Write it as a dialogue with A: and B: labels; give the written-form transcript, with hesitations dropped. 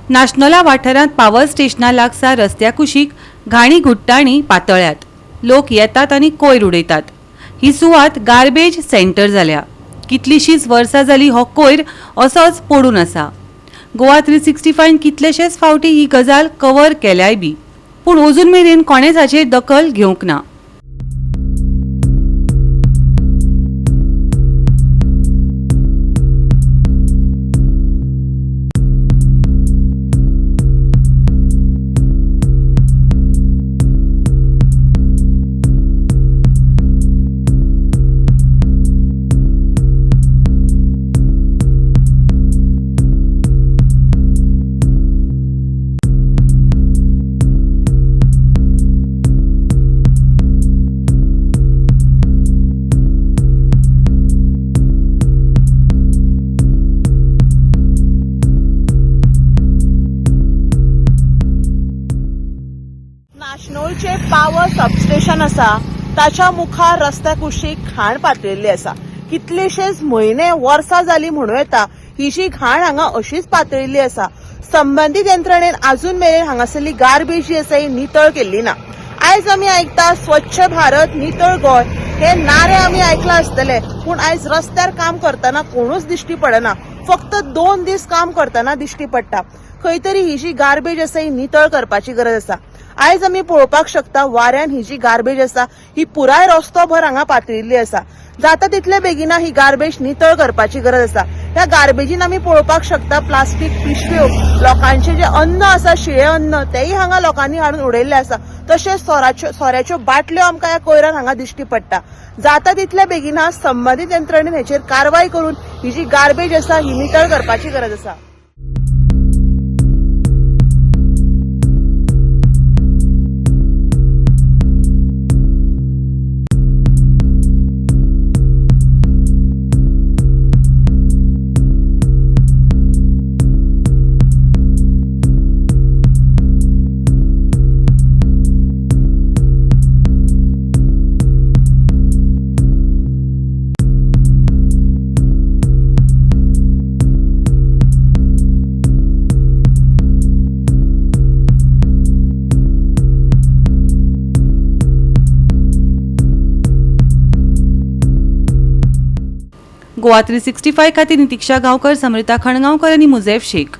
A: नाशनला वाठारांत पावर स्टेशना लागसार रस्त्या कुशीक घाणी घुट्टाणी पातळ्यात लोक येतात आनी कोयर उडयतात। ही सुवात गार्बेज सेंटर जाल्या। कितलीशीच वर्सां जाली हो कोयर असोच पडून आसा। गोवा 365 कितलेशेच फावटी ही गजाल कव्हर केल्याय बी, पूण अजून मेरेन कोणेच हाचेर दखल घेवंक ना।
B: नाशनोलचे पावर सबस्टेशन आसा ताच्या मुखार रस्त्या कुशीक घाण पातळिल्ली आसा। कितलेशेच म्हयने वर्सां जाली म्हणूं येता ही जी घाण हांगा अशीच पातळिल्ली आसा। संबंधीत यंत्रणेन अजून मेरेन हांगासरली गार्बेज जी आसा ही नितळ केल्ली ना। आयज आमी आयकता स्वच्छ भारत नितळ गोय हे नारे आमी आयकला आसतले, पूण आयज रस्त्यार काम करतना कोणूच दिश्टी पडना। फक्त 2 दीस काम करतना दिश्टी पडटा। खंय तरी ही जी गार्बेज आसा ही नितळ करपाची गरज आसा। आयज आमी पळोवपाक शकता वाऱ्यान ही जी गार्बेज आसा ही पुराय रस्तोभर हांगा पातळिल्ली आसा। जाता तितले बेगिना ही गार्बेज नितळ करपाची गरज आसा। ह्या गार्बेजीन आमी पळोवपाक शकता प्लास्टीक पिशव्यो, लोकांचे जे अन्न आसा शिळे अन्न तेही हांगा लोकांनी हाडून उडयल्ले आसा। तशेंच सोऱ्याच्यो बाटल्यो आमकां ह्या कोयरान हांगा दिश्टी पडटा। जाता तितले बेगिना संबंधीत यंत्रणेन हेचेर कारवाय करून ही जी गार्बेज आसा ही नितळ करपाची गरज आसा।
A: गोवा 365 खातीर नितीक्षा गांवकर, समृता खणगांवकर आनी मुजेफ शेख।